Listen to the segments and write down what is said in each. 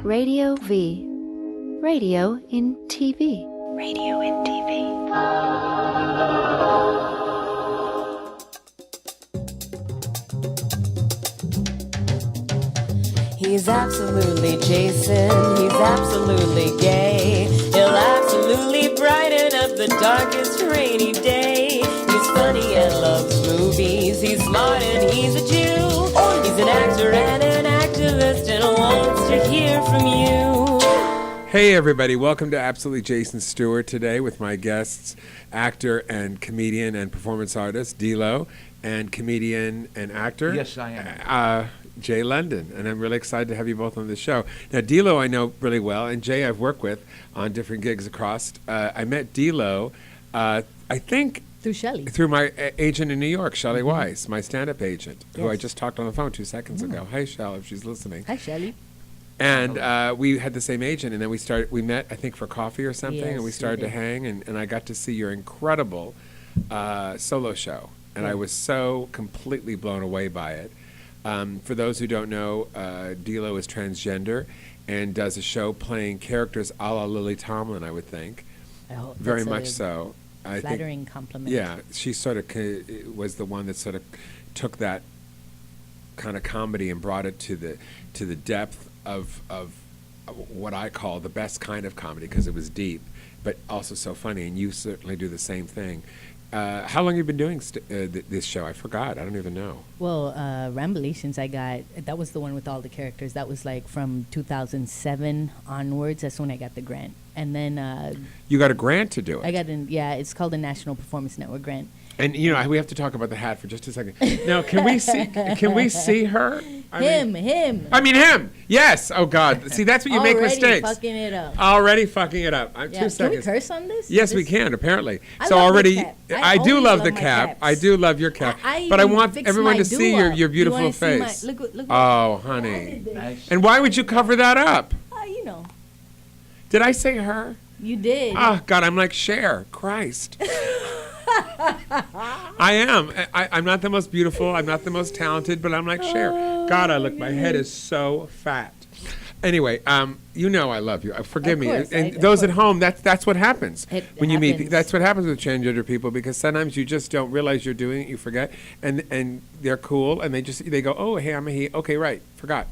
Radio V. Radio in TV. Radio in TV. He's absolutely Jason, he's absolutely gay. He'll absolutely brighten up the darkest rainy day. He's funny and loves movies, he's smart and he's a Jew. He's an actor and an activist and wants to hear from you. Hey everybody, welcome to Absolutely Jason Stuart today with my guests, actor and comedian and performance artist, D-Lo, and comedian and actor. Yes, I am. Jay London, and I'm really excited to have you both on the show. Now, D-Lo I know really well, and Jay I've worked with on different gigs across. I met D-Lo, I think, through Shelley. Through my agent in New York, Shelley Weiss, my stand-up agent, who I just talked on the phone 2 seconds ago. Hi, Shelley, if she's listening. Hi, Shelley. And we had the same agent, and then we met, I think, for coffee or something, Yes, and we started to hang, and I got to see your incredible solo show, and I was so completely blown away by it. For those who don't know, D-Lo is transgender and does a show playing characters a la Lily Tomlin, I would think. Very much so. Flattering compliment. Yeah, she sort of was the one that sort of took that kind of comedy and brought it to the depth of what I call the best kind of comedy, because it was deep, but also so funny, and you certainly do the same thing. How long have you been doing this show? I forgot. I don't even know. Well, Rambulations, that was the one with all the characters. That was like from 2007 onwards. That's when I got the grant. And then... you got a grant to do it? It's called the National Performance Network grant. And, we have to talk about the hat for just a second. Now, can we see her? Him. I mean him. Yes. Oh, God. See, that's when you make mistakes. Already fucking it up. 2 seconds. Can we curse on this? Yes, we can, apparently. I do love the cap. cap. I do love your cap. But I want everyone to see your beautiful face. Look, oh, honey. Nice. And why would you cover that up? Did I say her? You did. Oh, God, I'm like Cher. Christ. I am. I'm not the most beautiful. I'm not the most talented, but I'm like Cher. God, my head is so fat. Anyway, I love you. Forgive me. And those at home, that's what happens when you meet. That's what happens with transgender people, because sometimes you just don't realize you're doing it. You forget, and they're cool, and they go, oh, hey, I'm a he. Okay, right, forgot.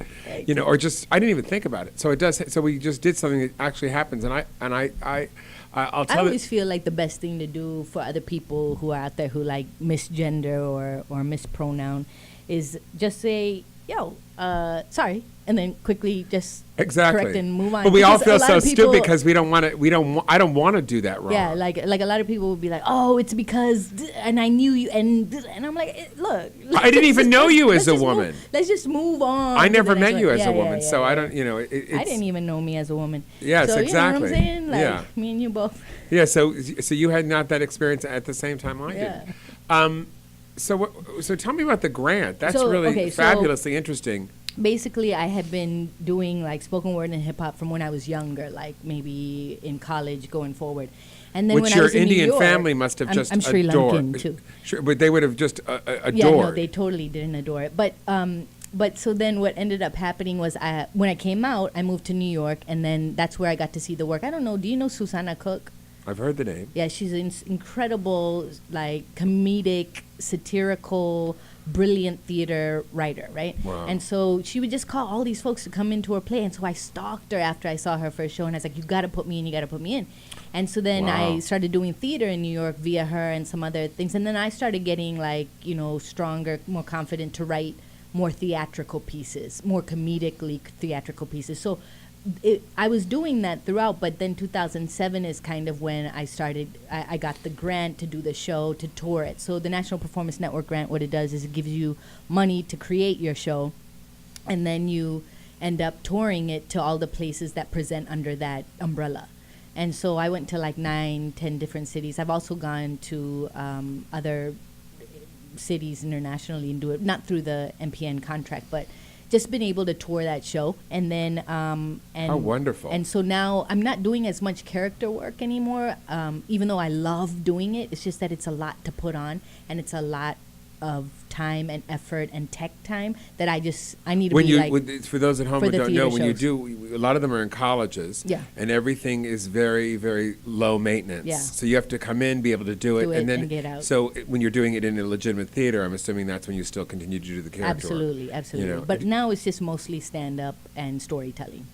Or just I didn't even think about it. So it does. So we just did something that actually happens, and I always feel like the best thing to do for other people who are out there who like misgender or mispronoun is just say, yo, sorry, and then quickly just correct and move on. But we all feel so stupid because I don't want to do that wrong. Yeah, like a lot of people would be like, oh, it's because, and I knew you, and I'm like, look. I didn't even know you as a woman. Let's just move on. I never met you as a woman, so I don't, I didn't even know me as a woman. Yes, so, exactly. You know what I'm saying? Like, me and you both. Yeah, so you had not that experience at the same time I did. So tell me about the grant. That's really fabulously interesting. Basically, I had been doing like spoken word and hip hop from when I was younger, like maybe in college going forward. And then which when your I was in Indian New York, family must have just I'm Sri adored. Lankan too. Sure, but they would have just adored. Yeah, no, they totally didn't adore it. But so then what ended up happening was when I came out, I moved to New York, and then that's where I got to see the work. I don't know. Do you know Susanna Cook? I've heard the name. Yeah, she's an incredible, like, comedic, satirical, brilliant theater writer, right? Wow. And so she would just call all these folks to come into her play. And so I stalked her after I saw her first show, and I was like, you got to put me in. And so then I started doing theater in New York via her and some other things. And then I started getting, like, stronger, more confident to write more theatrical pieces, more comedically theatrical pieces. So I was doing that throughout, but then 2007 is kind of when I got the grant to do the show, to tour it. So the National Performance Network grant, what it does is it gives you money to create your show, and then you end up touring it to all the places that present under that umbrella. And so I went to like 9-10 different cities. I've also gone to other cities internationally and do it, not through the MPN contract, but just been able to tour that show. And then how wonderful. And so now I'm not doing as much character work anymore, even though I love doing it. It's just that it's a lot to put on, and it's a lot of time and effort and tech time that I need to When be you, like. for those at home for who the don't know, theater when you shows. do, a lot of them are in colleges, Yeah. and everything is very, very low maintenance. Yeah. So you have to come in, be able to do it, and then get out. So when you're doing it in a legitimate theater, I'm assuming that's when you still continue to do the character. Absolutely, work, absolutely. you know. But now it's just mostly stand up and storytelling.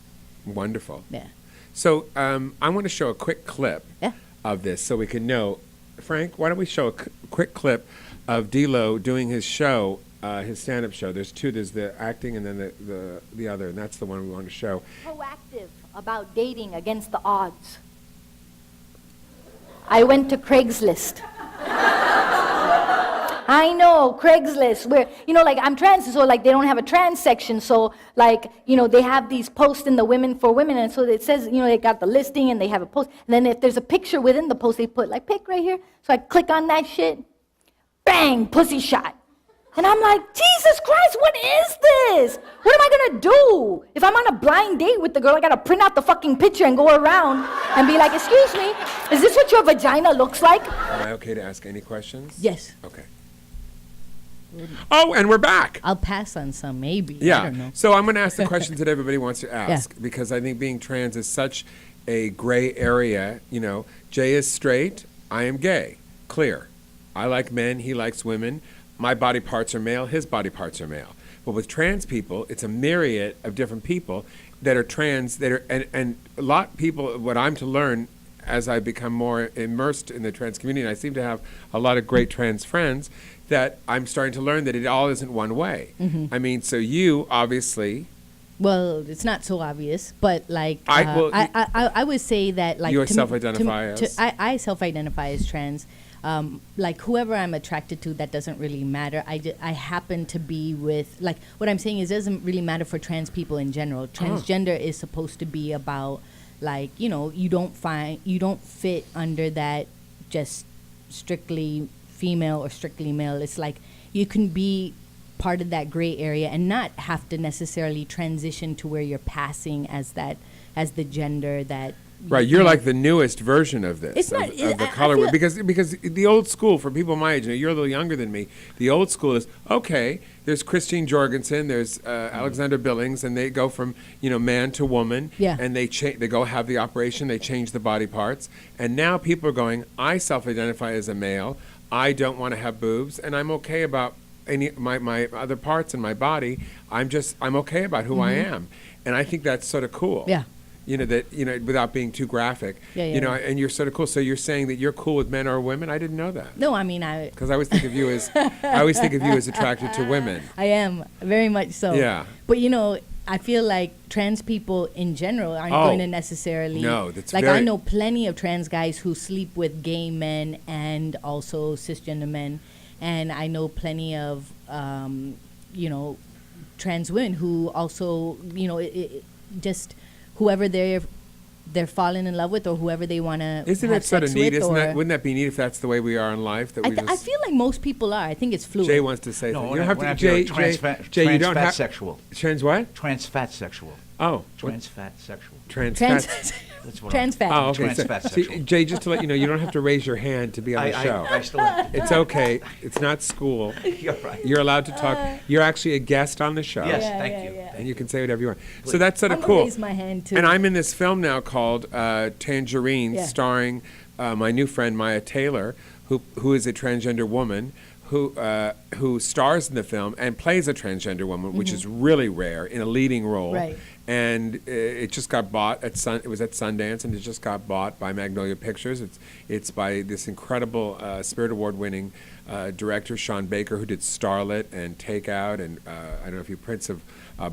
Wonderful. Yeah. So I want to show a quick clip Yeah. of this so we can know. Frank, why don't we show a quick clip of D-Lo doing his show, his stand-up show. There's two. There's the acting and then the other, and that's the one we want to show. Proactive about dating against the odds. I went to Craigslist. I know, Craigslist, where, like, I'm trans, so, like, they don't have a trans section, so, like, they have these posts in the Women for Women, and so it says, they got the listing, and they have a post, and then if there's a picture within the post, they put, like, pic right here, so I click on that shit, bang, pussy shot. And I'm like, Jesus Christ, what is this? What am I gonna do? If I'm on a blind date with the girl, I gotta print out the fucking picture and go around and be like, excuse me, is this what your vagina looks like? Am I okay to ask any questions? Yes. Okay. Oh, and we're back. I'll pass on some, maybe. I Yeah. don't know. So I'm going to ask the questions that everybody wants to ask because I think being trans is such a gray area. Jay is straight. I am gay. Clear. I like men. He likes women. My body parts are male. His body parts are male. But with trans people, it's a myriad of different people that are trans. That are and a lot of people. What I'm to learn as I become more immersed in the trans community, and I seem to have a lot of great trans friends, that I'm starting to learn that it all isn't one way. Mm-hmm. I mean, so you obviously. Well, it's not so obvious, but like I would say that like You to self-identify me- to- as? I self-identify as trans. Like whoever I'm attracted to, that doesn't really matter. I happen to be with, like, what I'm saying is it doesn't really matter for trans people in general. Transgender is supposed to be about, like, you don't fit under that just strictly female or strictly male. It's like you can be part of that gray area and not have to necessarily transition to where you're passing as the gender that. Right, you're like the newest version of this, It's not- of the I color feel- because the old school, for people my age, you're a little younger than me, the old school is, okay, there's Christine Jorgensen, there's Alexander Billings, and they go from, man to woman, Yeah. and they go have the operation, they change the body parts, and now people are going, I self-identify as a male, I don't want to have boobs, and I'm okay about my other parts in my body, I'm okay about who I am, and I think that's sort of cool. Yeah. Without being too graphic, Yeah. and you're sort of cool. So you're saying that you're cool with men or women? I didn't know that. No, I mean Because I always think of you as attracted to women. I am very much so. Yeah. But I feel like trans people in general aren't Oh. going to necessarily. No, that's like very- I know plenty of trans guys who sleep with gay men and also cisgender men, and I know plenty of trans women who also just whoever they're falling in love with or whoever they want to. Isn't that sort of neat? With, Wouldn't that be neat if that's the way we are in life? That I feel like most people are. I think it's fluid. Jay wants to say No, something. we're You don't not- have we're to. not Jay, doing Jay, you don't trans fat have sexual. Trans what? Trans fat sexual. Oh, Trans fat sexual. trans Trans, fat. That's what trans fat. Oh, okay. Trans fat See, sexual. Jay, just to let you know, you don't have to raise your hand to be on the show. I still have to. It's okay. It's not school. You're right. You're allowed to talk. You're actually a guest on the show. Yes, Yeah, thank yeah, you. yeah. And you can say whatever you want. So that's sort I'm of gonna cool. raise my hand too. And I'm in this film now called Tangerine, Yeah. starring my new friend Maya Taylor, who is a transgender woman who stars in the film and plays a transgender woman, which is really rare, in a leading role. Right. And it just got bought at It was at Sundance, and it just got bought by Magnolia Pictures. It's by this incredible Spirit Award-winning director Sean Baker, who did Starlet and Takeout, and I don't know if you Prince of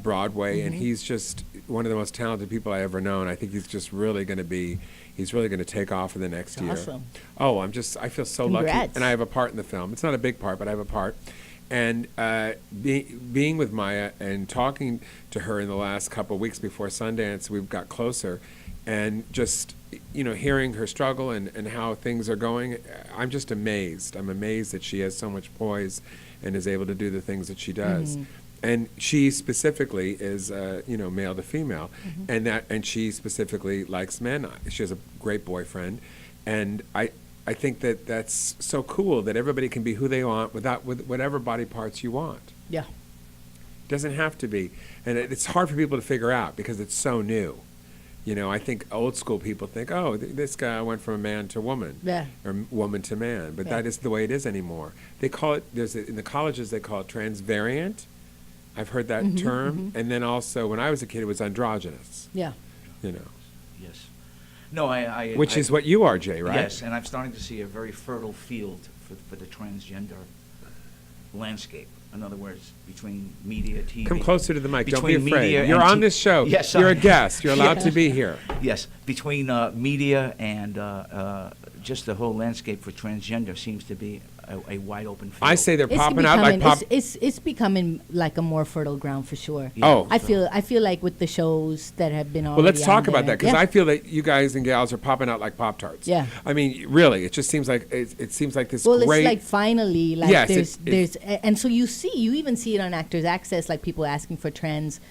Broadway, and he's just one of the most talented people I ever known. I think he's just really going to be. He's really going to take off in the next year. Awesome. Oh, I feel so lucky. Congrats. And I have a part in the film. It's not a big part, but I have a part. And being with Maya and talking to her in the last couple of weeks before Sundance, we've got closer. And just, hearing her struggle and how things are going, I'm just amazed. I'm amazed that she has so much poise and is able to do the things that she does. And she specifically is, male to female, and she specifically likes men. She has a great boyfriend, and I think that that's so cool that everybody can be who they want with whatever body parts you want. Yeah. Doesn't have to be, and it's hard for people to figure out because it's so new. You know, I think old school people think, oh, this guy went from a man to woman, or woman to man, but that isn't the way it is anymore. They call it, in the colleges they call it transvariant. I've heard that term, and then also when I was a kid it was androgynous. Yeah. You know. Yes. No, Which is what you are, Jay, right? Yes, and I'm starting to see a very fertile field for the transgender landscape. In other words, between media, TV. Come closer to the mic. Don't be between afraid. media You're and on this show. Yes, You're a guest. You're allowed to be here. Yes, between media and just the whole landscape for transgender seems to be a wide open field. I say they're popping out like pop. It's becoming like a more fertile ground for sure. Yeah. Oh. I feel like with the shows that have been already Well, let's talk on about there. that because I feel that you guys and gals are popping out like Pop-Tarts. Yeah. I mean, really, it just seems like it seems like this Well, great. it's like finally, like Yes, there's, and so you even see it on Actors Access, like people asking for trans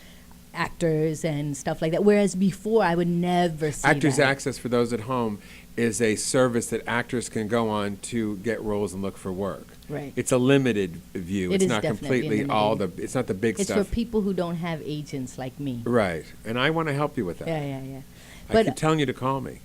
actors and stuff like that. Whereas before, I would never see Actors that. Access, for those at home, is a service that actors can go on to get roles and look for work. Right. It's a limited view. It It's is not definitely completely limited. it's not the big It's stuff. for people who don't have agents like me. Right. And I want to help you with that. Yeah. I keep telling you to call me.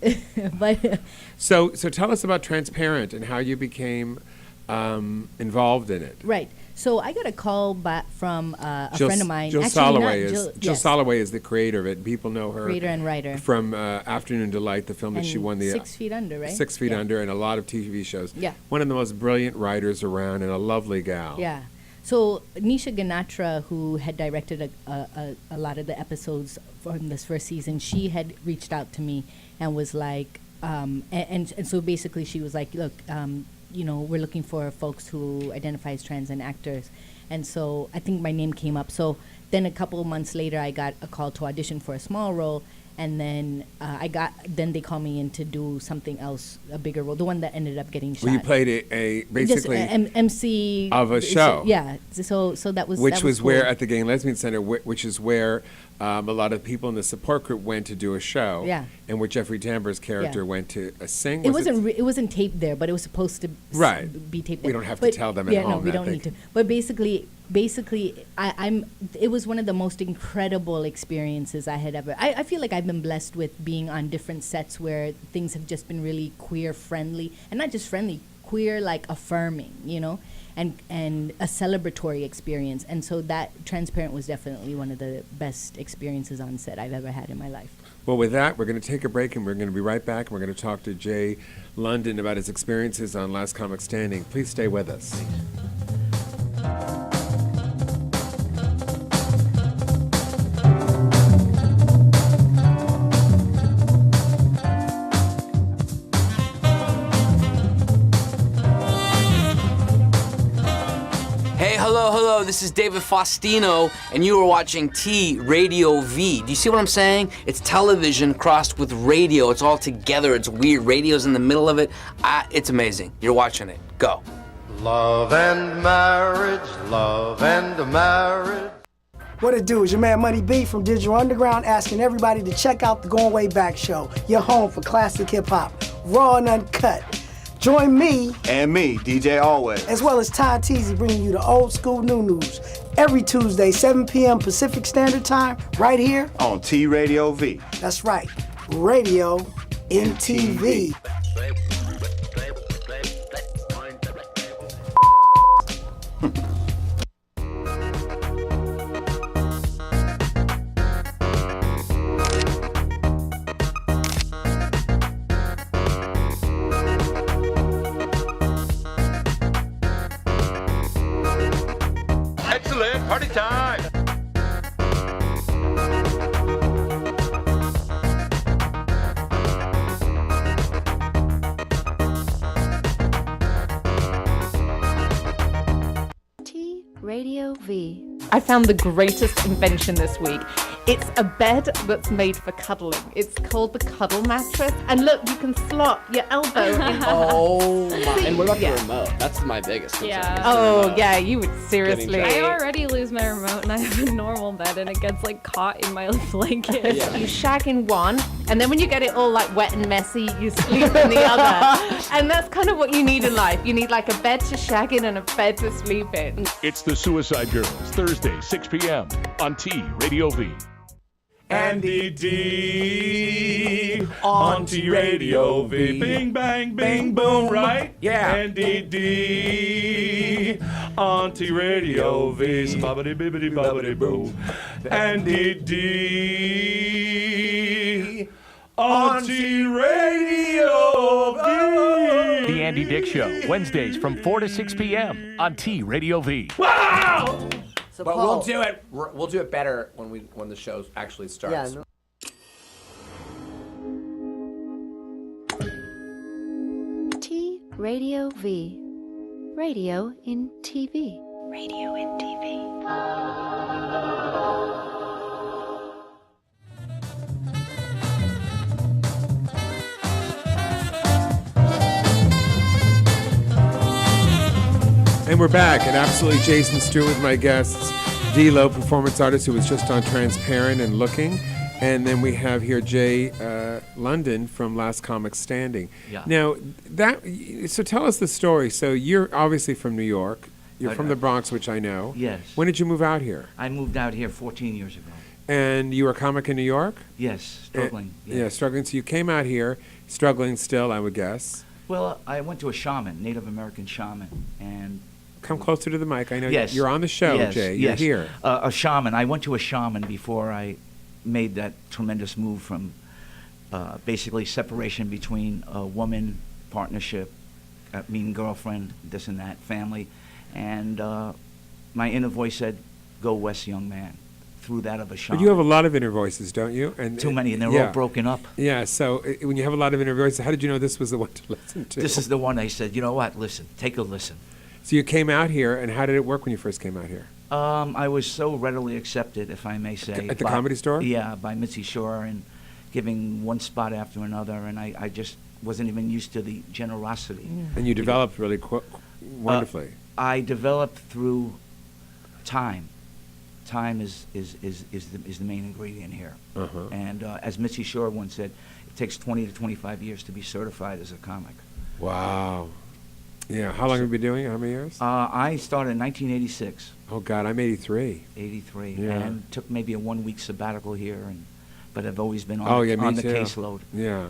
But So tell us about Transparent and how you became involved in it. right. So I got a call back from a Jill, friend of mine. Jill Actually, not Soloway Jill- Jill yes, Soloway is the creator of it. People know her creator and writer. from Afternoon Delight, the film that And she won the 6 Feet Under, right? 6 Feet Yeah. Under, and a lot of TV shows. Yeah. One of the most brilliant writers around and a lovely gal. Yeah. So Nisha Ganatra, who had directed a lot of the episodes from this first season, she had reached out to me and was like, and so basically she was like, look, we're looking for folks who identify as trans and actors. And so I think my name came up. So then a couple of months later, I got a call to audition for a small role. And then then they called me in to do something else, a bigger role, the one that ended up getting shot. Well, you played a basically Just MC of a show. Yeah, so that was which that was cool. where at the Gay and Lesbian Center, which is where a lot of people in the support group went to do a show. Yeah. And where Jeffrey Tambor's character went to sing. It wasn't taped there, but it was supposed to Right. be taped We there. don't have to tell them at yeah, no, home we that don't they need to. But basically, it was one of the most incredible experiences I had ever. I feel like I've been blessed with being on different sets where things have just been really queer friendly, and not just friendly, queer like affirming, and a celebratory experience. And so that Transparent was definitely one of the best experiences on set I've ever had in my life. Well, with that, we're going to take a break, and we're going to be right back. And we're going to talk to Jay London about his experiences on Last Comic Standing. Please stay with us. Hey, hello, this is David Faustino, and you are watching T Radio V. Do you see what I'm saying? It's television crossed with radio. It's all together. It's weird. Radio's in the middle of it. It's amazing. You're watching it. Go. Love and marriage, love and marriage. What it do is your man Money B from Digital Underground asking everybody to check out the Going Way Back show, your home for classic hip-hop, raw and uncut. Join me, And me, DJ Always. as well as Ty Teasy, bringing you the old school new news every Tuesday, 7 p.m. Pacific Standard Time, right here. On T Radio V. That's right, Radio MTV. Excellent, party time. T Radio V. I found the greatest invention this week. It's a bed that's made for cuddling. It's called the Cuddle Mattress. And look, you can slot your elbow in. Oh my. And what about Yeah. the remote? That's my biggest concern. Yeah. Oh, yeah, you would seriously. I already lose my remote and I have a normal bed and it gets like caught in my blanket. Yeah. You shag in one And then when you get it all like wet and messy, you sleep in the other. And that's kind of what you need in life. You need like a bed to shag in and a bed to sleep in. It's the Suicide Girls, Thursday, 6 p.m. on T Radio V. Andy D on T Radio V. Bing, bang, bing, boom, right? Yeah. Andy D on T Radio V. Bobbity, bibbity, bobbity, boo. Andy D on T Radio V. The Andy Dick Show, Wednesdays from 4 to 6 p.m. on T Radio V. Wow! So but Paul, we'll do it better when the show actually starts. Yeah, T Radio V. Radio in TV. Radio in TV. And we're back, and absolutely Jason Stuart with my guests, D-Lo, performance artist who was just on Transparent and Looking. And then we have here Jay London from Last Comic Standing. Yeah. Now, so tell us the story. So you're obviously from New York. You're from the Bronx, which I know. Yes. When did you move out here? I moved out here 14 years ago. And you were a comic in New York? Yes, struggling. Yeah, struggling. So you came out here, struggling still, I would guess. Well, I went to a shaman, Native American shaman, and... Come closer to the mic. I know yes. you're on the show, yes. Jay. Yes. You're here. A shaman. I went to a shaman before I made that tremendous move from basically separation between a woman, partnership, meeting girlfriend, this and that, family. And my inner voice said, go west, young man. Through that of a shaman. But you have a lot of inner voices, don't you? And too many, and they're all broken up. Yeah, so when you have a lot of inner voices, how did you know this was the one to listen to? This is the one I said, you know what, listen, take a listen. So you came out here, and how did it work when you first came out here? I was so readily accepted, if I may say. At the Comedy Store? Yeah, by Mitzi Shore, and giving one spot after another, and I just wasn't even used to the generosity. And you developed really wonderfully. I developed through time. Time is the main ingredient here. Uh-huh. And as Mitzi Shore once said, it takes 20 to 25 years to be certified as a comic. Wow. Yeah, how long have you been doing it? How many years? I started in 1986. Oh, God, I'm 83. 83. Yeah. And took maybe a 1 week sabbatical here, but I've always been on, on the too. caseload. Yeah.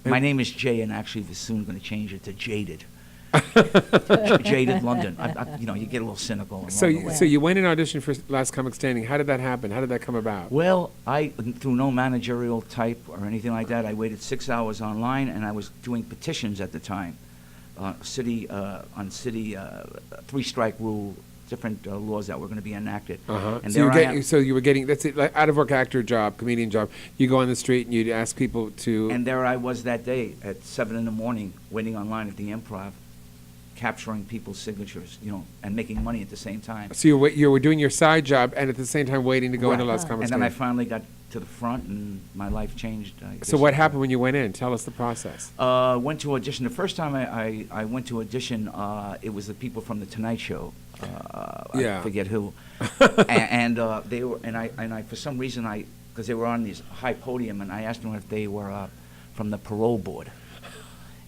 My name is Jay, and actually we're soon going to change it to Jaded. Jaded London. You get a little cynical. So you went and auditioned for Last Comic Standing. How did that happen? How did that come about? Well, through no managerial type or anything like that, I waited 6 hours online, and I was doing petitions at the time. City 3-strike rule, different laws that were going to be enacted. Uh-huh. And so you were getting that's it, like out of work actor job, comedian job. You go on the street and you'd ask people to. And there I was that day at 7 a.m, waiting online at the Improv, capturing people's signatures, and making money at the same time. So you were doing your side job and at the same time waiting to go into Last Comic Standing. And then I finally got to the front, and my life changed. So what happened when you went in? Tell us the process. Went to audition. The first time I went to audition, it was the people from the Tonight Show. I forget who. and they were, and I for some reason because they were on this high podium, and I asked them if they were from the parole board.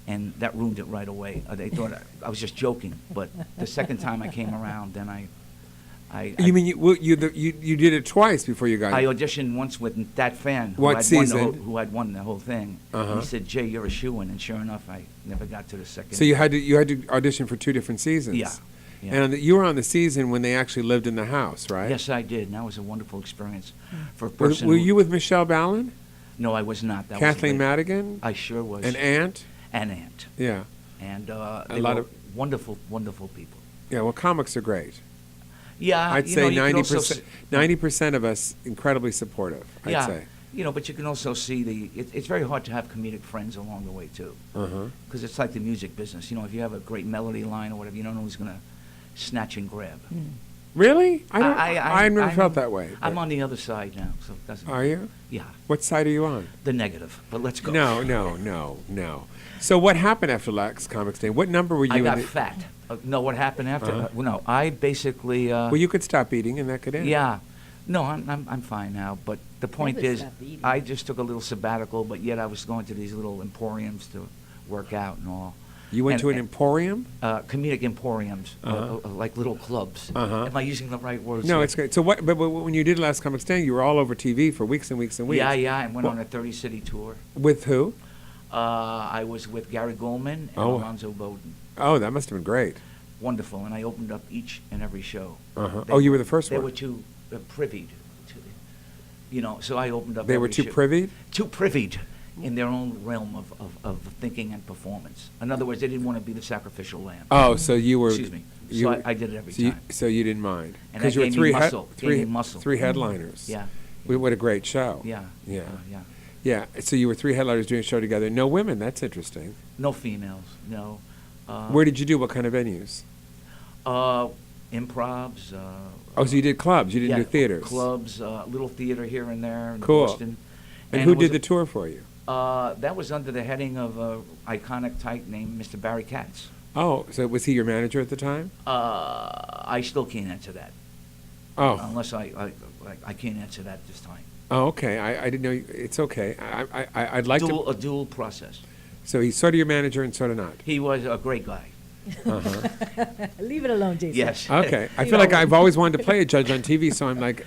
And that ruined it right away. They thought I was just joking. But the second time I came around, then you mean you did it twice before you got? I auditioned once with that fan who had won the whole thing. Uh-huh. He said, "Jay, you're a shoo-in," and sure enough, I never got to the second. So you had to audition for 2 different seasons. Yeah. And you were on the season when they actually lived in the house, right? Yes, I did. And that was a wonderful experience for a person. Were you with Michelle Ballin? No, I was not. Kathleen Madigan? I sure was. An aunt? An aunt. Yeah. And they were wonderful, wonderful people. Yeah, well, comics are great. Yeah, I'd say 90% of us incredibly supportive. I'd say. But you can also see it's very hard to have comedic friends along the way too. Because it's like the music business. If you have a great melody line or whatever, you don't know who's going to snatch and grab. Really? I never felt that way. I'm on the other side now, so it doesn't. Are you? Yeah. What side are you on? The negative. But let's go. No. So what happened after Last Comic Standing? What number were you? I got fat. No, what happened after? No, I basically. Well, you could stop eating, and that could end. Yeah. No, I'm fine now. But the point Never is, stop eating. I just took a little sabbatical, but yet I was going to these little emporiums to work out and all. You went to an emporium? Comedic emporiums, like little clubs. Am I using the right words? No, here? it's great. So what? But when you did Last Comic Stand, you were all over TV for weeks and weeks and weeks. Yeah, I went on a 30-city tour. With who? I was with Gary Goldman and Alonzo Bowden. Oh, that must have been great. Wonderful, and I opened up each and every show. Oh, you were the first they one. They were too privied, so I opened up. They were too privied? Too privied in their own realm of thinking and performance. In other words, they didn't want to be the sacrificial lamb. Oh, so you were. Excuse me. So I did it every time. So you didn't mind. And you were three three headliners. Yeah. What a great show. Yeah. Yeah. So you were three headliners doing a show together. No women. That's interesting. No females. No. Where did you do? What kind of venues? Improvs. So you did clubs. You didn't do theaters. Clubs, little theater here and there in cool. Boston. And who did the tour for you? That was under the heading of an iconic type named Mr. Barry Katz. Oh, so was he your manager at the time? I still can't answer that. Oh. Unless I can't answer that this time. Oh, okay. I didn't know. It's okay. I'd like a dual process. So he's sort of your manager and sort of not. He was a great guy. Leave it alone, Jason. Yes. Okay. I feel like I've always wanted to play a judge on TV, so I'm like.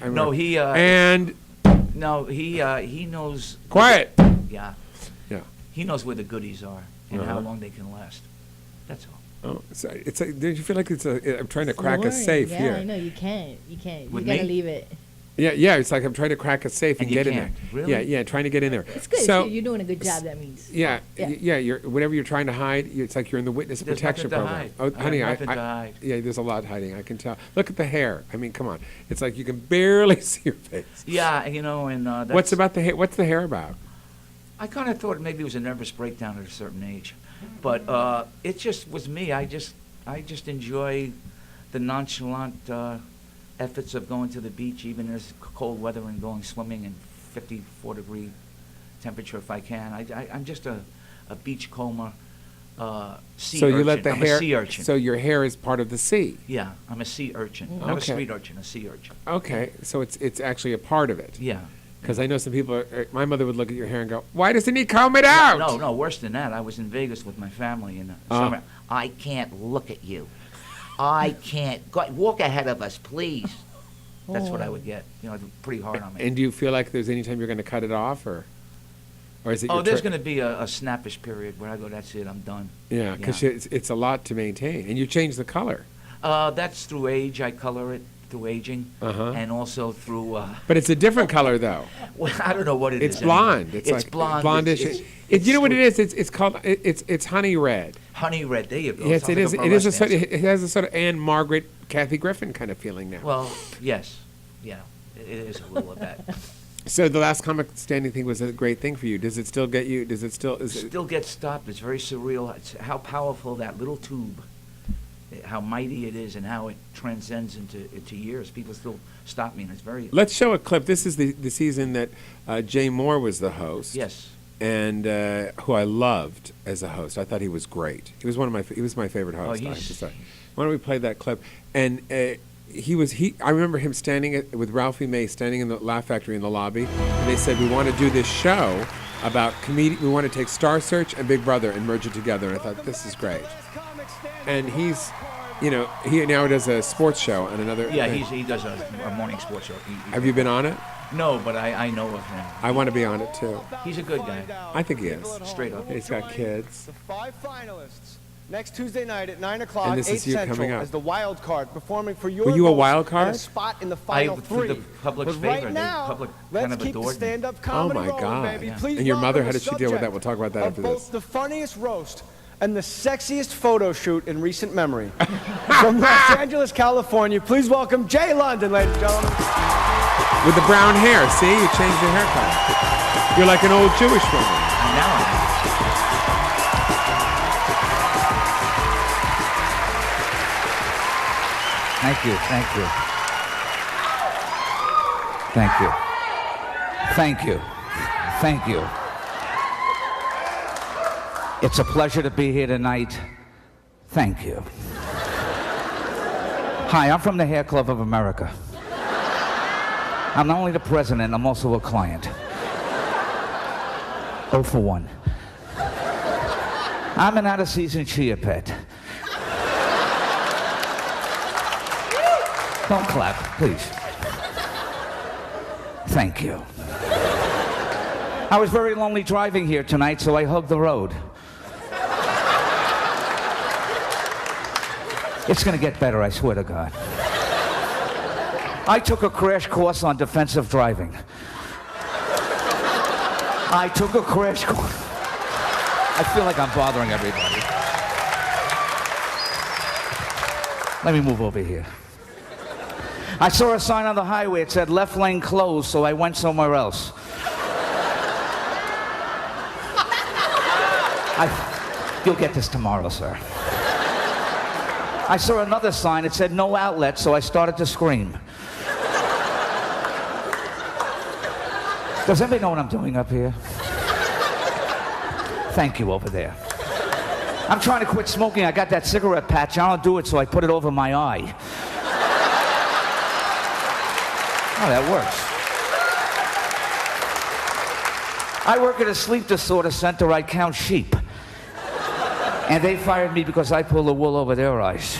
He knows. Quiet. Yeah. Yeah. He knows where the goodies are and how long they can last. That's all. Oh, so it's like, don't you feel like I'm trying to crack a safe here? Yeah, I know you can't. You With gotta me? leave it. Yeah. It's like I'm trying to crack a safe and you get in can't. there. Really? Yeah, trying to get in there. It's good. So You're doing a good job. That means. Yeah. You're whatever you're trying to hide. It's like you're in the witness There's protection nothing to program. hide. Oh, honey, nothing to hide. Yeah, there's a lot hiding. I can tell. Look at the hair. I mean, come on. It's like you can barely see your face. Yeah, and that's, What's about the hair? What's the hair about? I kind of thought maybe it was a nervous breakdown at a certain age, but it just was me. I just enjoy the nonchalant efforts of going to the beach, even in this cold weather, and going swimming in 54-degree temperature if I can. I'm just a beachcomber, sea so urchin. You let the I'm hair. a sea urchin. So your hair is part of the sea. Yeah, I'm a sea urchin. Not a street urchin, a sea urchin. Okay, so it's actually a part of it. Yeah. Because I know some people, my mother would look at your hair and go, why doesn't he comb it out? No, worse than that. I was in Vegas with my family in the summer. I can't look at you. I can't. Walk ahead of us, please. That's what I would get. Pretty hard on me. And do you feel like there's any time you're going to cut it off, or is it? There's going to be a snappish period where I go, that's it, I'm done. Yeah, because it's a lot to maintain, and you change the color. That's through age. I color it through aging, and also through. But it's a different color, though. Well, I don't know what it is. It's blonde. It's like blonde. Blondish. You know what it is? It's called. It's honey red. Honey red. There you go. Yes, it is. It is a sort. It has a sort of Anne Margaret, Kathy Griffin kind of feeling now. Well, yes, yeah, it is a little of that. So the Last Comic Standing thing was a great thing for you. Does it still get you? Does it still? Still gets stopped. It's very surreal. It's how powerful that little tube, how mighty it is, and how it transcends into years. People still stop me, and it's very. Let's show a clip. This is the season that Jay Moore was the host. Yes. And who I loved as a host. I thought he was great. He was he was my favorite host. I have to say. Why don't we play that clip? And I remember him standing with Ralphie May standing in the Laugh Factory in the lobby, and they said, we want to do this show about we want to take Star Search and Big Brother and merge it together. And I thought, this is great. And he now does a sports show and another. Yeah, he does a morning sports show. Have you been on it? No, but I know of him. I want to be on it too. He's a good guy. I think he is. Straight up. He's got kids. The 5 finalists next Tuesday night at 9 o'clock, And this 8 is you Central, coming up. as the wild card performing for your Were you a votes wild card? and a spot in the final Through 3. the public's But favor, right now, the public let's kind of keep the adored me. stand-up Oh comedy my rolling, God! baby. Yeah. Please And your mother, welcome how the did she deal with that? subject We'll talk about that of after both this. the funniest roast and the sexiest photo shoot in recent memory. From Los Angeles, California, please welcome Jay London, ladies and gentlemen. With the brown hair, see? You changed your haircut. You're like an old Jewish woman. Now I am. Thank you, thank you. Thank you. Thank you. Thank you. It's a pleasure to be here tonight. Thank you. Hi, I'm from the Hair Club of America. I'm not only the president, I'm also a client. 0 for 1. I'm an out-of-season chia pet. Don't clap, please. Thank you. I was very lonely driving here tonight, so I hugged the road. It's gonna get better, I swear to God. I took a crash course on defensive driving. I took a crash course. I feel like I'm bothering everybody. Let me move over here. I saw a sign on the highway. It said left lane closed, so I went somewhere else. You'll get this tomorrow, sir. I saw another sign. It said no outlet, so I started to scream. Does anybody know what I'm doing up here? Thank you over there. I'm trying to quit smoking. I got that cigarette patch. I don't do it, so I put it over my eye. Oh, that works. I work at a sleep disorder center. I count sheep. And they fired me because I pull the wool over their eyes.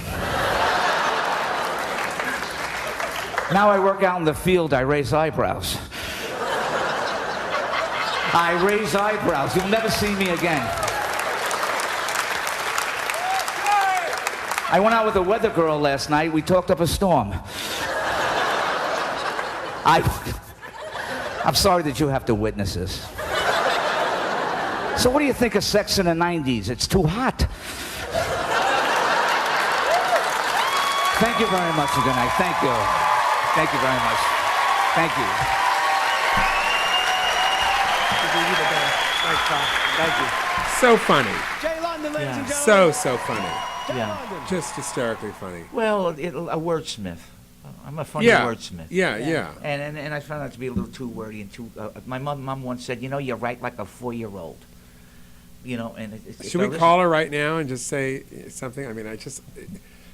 Now I work out in the field. I raise eyebrows. I raise eyebrows. You'll never see me again. I went out with a weather girl last night. We talked up a storm. I'm sorry that you have to witness this. So what do you think of sex in the 90s? It's too hot. Thank you very much. Good night. Thank you. Thank you very much. Thank you. Thank you. So funny. Jay London, ladies and So funny. Yeah. Just hysterically funny. Well, a wordsmith. I'm a funny wordsmith. Yeah. And I found out to be a little too wordy and too. My mom once said, you write like a 4-year-old. And should we call her right now and just say something? I mean,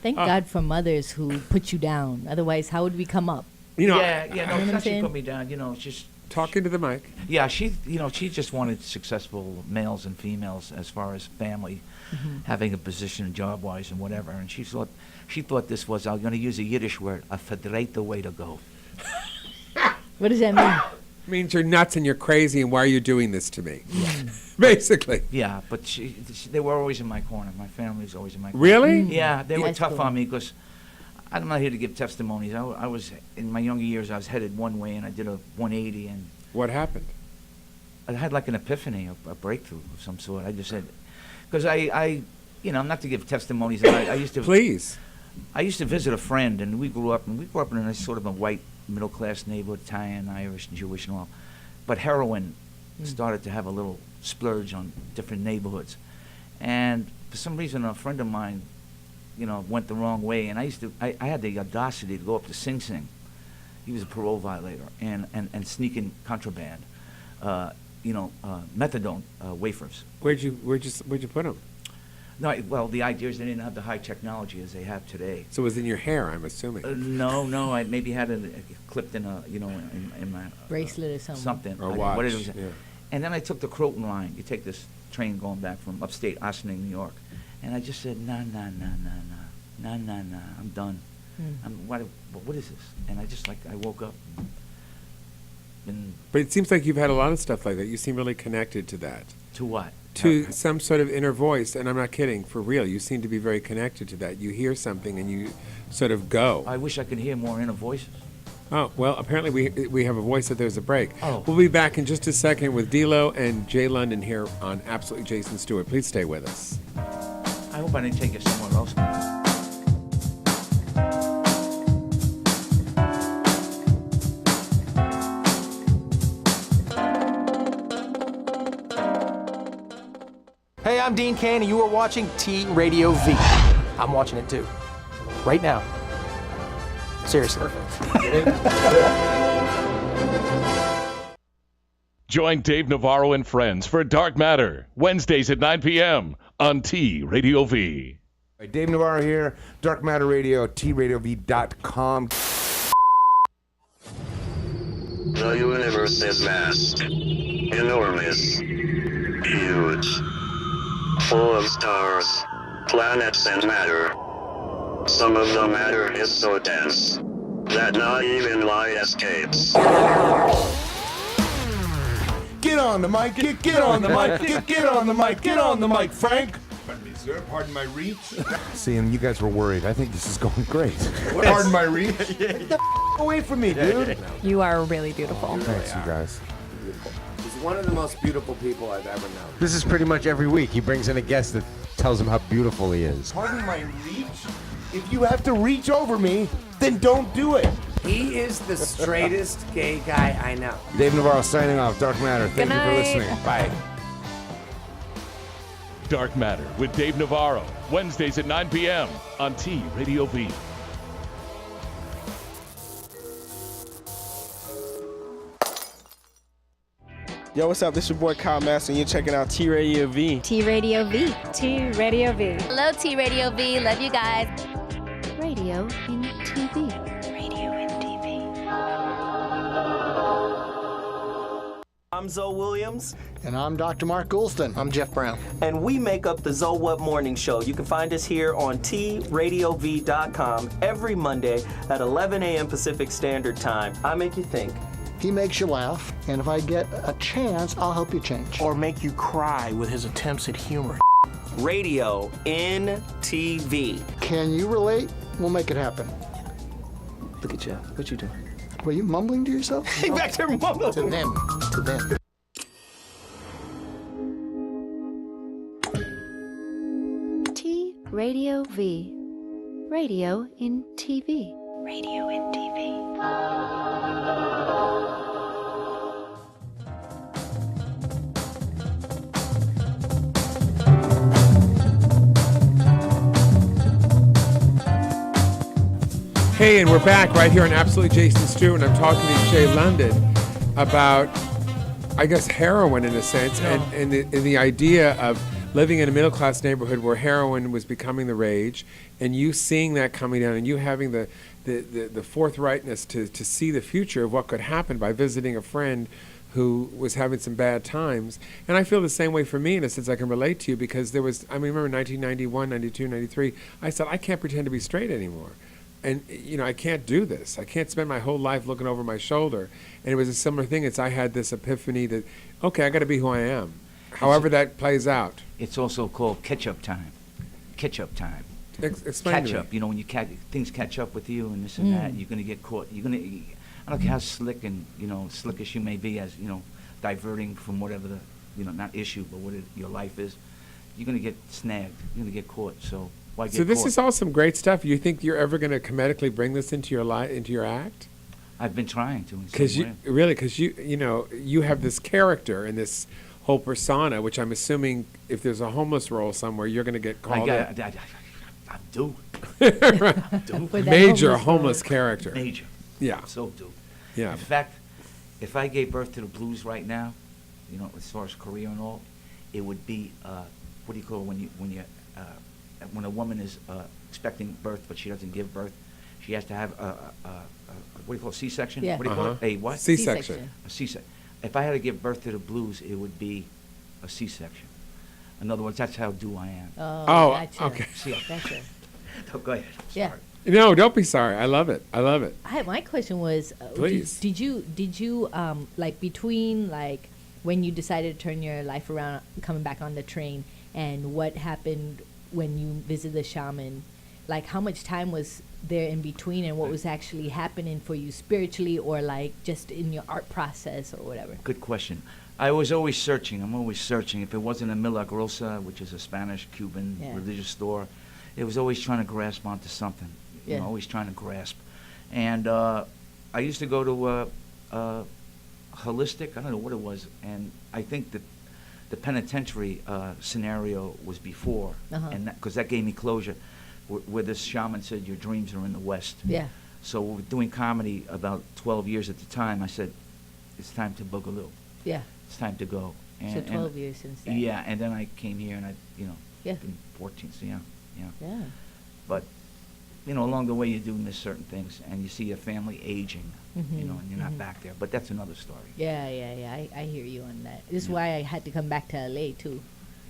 Thank God for mothers who put you down. Otherwise, how would we come up? She put me down. Just talking to the mic. Yeah, she just wanted successful males and females as far as family, having a position job-wise and whatever. And she thought this was, I'm going to use a Yiddish word, a verdreite way to go. What does that mean? It means you're nuts and you're crazy, and why are you doing this to me? Basically. Yeah, but they were always in my corner. My family was always in my corner. Really? Yeah, they were tough on me because I'm not here to give testimonies. I was, in my younger years, I was headed one way, and I did a 180. And what happened? I had like an epiphany, a breakthrough of some sort. I just said, because I'm not to give testimonies. I used to. Please. I used to visit a friend, and we grew up in a sort of a white middle-class neighborhood, Italian, Irish, and Jewish and all. But heroin started to have a little splurge on different neighborhoods. And for some reason, a friend of mine, went the wrong way. And I had the audacity to go up to Sing Sing. He was a parole violator, and sneak in contraband, methadone wafers. Where'd you put them? No, well, the idea is they didn't have the high technology as they have today. So it was in your hair, I'm assuming. No, I maybe had it clipped in in my bracelet or something. Something. Or watch. Whatever it was. Yeah. And then I took the Croton line. You take this train going back from upstate Ossining, New York, and I just said, nah, I'm done. What is this? And I woke up. But it seems like you've had a lot of stuff like that. You seem really connected to that. To what? To some sort of inner voice, and I'm not kidding, for real. You seem to be very connected to that. You hear something and you sort of go. I wish I could hear more inner voices. Oh, well, apparently we have a voice that there's a break. Oh. We'll be back in just a second with D-Lo and Jay London here on Absolutely Jason Stewart. Please stay with us. I hope I didn't take you somewhere else. Hey, I'm Dean Cain, and you are watching T Radio V. I'm watching it too. Right now. Seriously. Join Dave Navarro and friends for Dark Matter, Wednesdays at 9 p.m. on T Radio V. Dave Navarro here, Dark Matter Radio, TRadioV.com. The universe is vast, enormous, huge, full of stars, planets and matter. Some of the matter is so dense that not even light escapes. Get on the mic, get on the mic, get on the mic, get on the mic, Frank. Pardon me, sir. Pardon my reach. See, and you guys were worried. I think this is going great. Pardon my reach. Get the away from me, dude. You are really beautiful. Thanks, you guys. He's one of the most beautiful people I've ever known. This is pretty much every week. He brings in a guest that tells him how beautiful he is. Pardon my reach? If you have to reach over me, then don't do it. He is the straightest gay guy I know. Dave Navarro signing off. Dark Matter. Thank you for listening. Bye. Dark Matter with Dave Navarro, Wednesdays at 9 p.m. on T Radio V. Yo, what's up? This is your boy Kyle Master, and you're checking out T Radio V. T Radio V. T Radio V. Hello, T Radio V. Love you guys. Radio in TV. Radio in TV. I'm Zoe Williams. And I'm Dr. Mark Goulston. I'm Jeff Brown. And we make up the Zoe What Morning Show. You can find us here on TRadiov.com every Monday at 11 a.m. Pacific Standard Time. I make you think. He makes you laugh, and if I get a chance, I'll help you change. Or make you cry with his attempts at humor. Radio in TV. Can you relate? We'll make it happen. Look at Jeff. What you doing? Were you mumbling to yourself? Hey, back there mumbling. To them. To them. T Radio V. Radio in TV. Radio in TV. Hey, and we're back right here on Absolutely Jason Stewart, and I'm talking to Jay London about, I guess, heroin in a sense, and the idea of living in a middle-class neighborhood where heroin was becoming the rage, and you seeing that coming down, and you having the forthrightness to see the future of what could happen by visiting a friend who was having some bad times. And I feel the same way for me in a sense. I can relate to you because there was, I mean, remember 1991, 92, 93, I said, I can't pretend to be straight anymore. And, you know, I can't do this. I can't spend my whole life looking over my shoulder. And it was a similar thing. It's I had this epiphany that, okay, I got to be who I am, however that plays out. It's also called catch-up time. Catch-up time. Explain to me. Catch-up. You know, when things catch up with you and this and that, you're going to get caught. You're going to, I don't care how slick and, you know, slickish you may be as, you know, diverting from whatever the, you know, not issue, but what your life is, you're going to get snagged. You're going to get caught. So why get So this caught? is all some great stuff. You think you're ever going to comedically bring this into your into your act? I've been trying to. Because you know, you have this character and this whole persona, which I'm assuming if there's a homeless role somewhere, you're going to get called. I do. Major homeless character. Major. Yeah. So do. Yeah. In fact, if I gave birth to the blues right now, you know, as far as career and all, it would be what do you call it when a woman is expecting birth but she doesn't give birth, she has to have a what do you call it, C-section? Yeah. What do you call it? A what? C-section. A C-section. If I had to give birth to the blues, it would be a C-section. In other words, that's how due I am. Oh, gotcha. Okay. See, Gotcha. go ahead. Yeah. No, don't be sorry. I love it. I love it. My question was, Please. did you like between like when you decided to turn your life around, coming back on the train, and what happened when you visited the shaman, like how much time was there in between, and what was actually happening for you spiritually, or like just in your art process or whatever? Good question. I was always searching. I'm always searching. If it wasn't a Milagrosa, which is a Spanish-Cuban religious store, it was always trying to grasp onto something. You know, always trying to grasp. And I used to go to holistic, I don't know what it was, and I think that the penitentiary scenario was before, and because that gave me closure, where this shaman said, your dreams are in the West. Yeah. So we were doing comedy about 12 years at the time. I said, it's time to boogaloo. Yeah. It's time to go. So 12 years since then. Yeah, and then I came here and I, you know, Yeah. been 14, so yeah. Yeah. But along the way you do miss certain things, and you see your family aging, Mhm, and you're not back there. But that's another story. Yeah. I hear you on that. This is why I had to come back to LA too.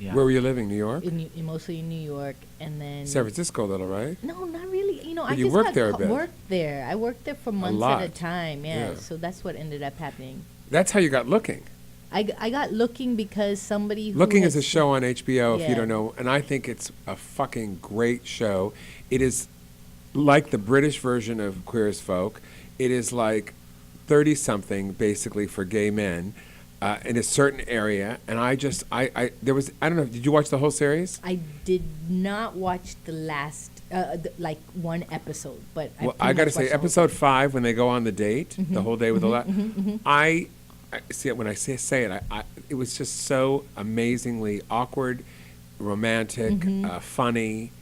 Yeah. Where were you living? New York? Mostly in New York, and then San Francisco, a little, right? No, not really. But I you just worked got there a bit. worked there. I worked there for months lot. at a time. Yeah. Yeah. So that's what ended up happening. That's how you got Looking. I got Looking because somebody who Looking has- is a show on HBO, if you Yeah. don't know, and I think it's a fucking great show. It is like the British version of Queer as Folk. It is like 30-something, basically, for gay men in a certain area. And I don't know, did you watch the whole series? I did not watch the last, like one episode, but Well, I I got to pretty much say, watched the whole episode 5, when they go on the date, the Mhm, whole day with mhm, I see it when I say it. It was just so amazingly awkward, romantic, Mhm. funny,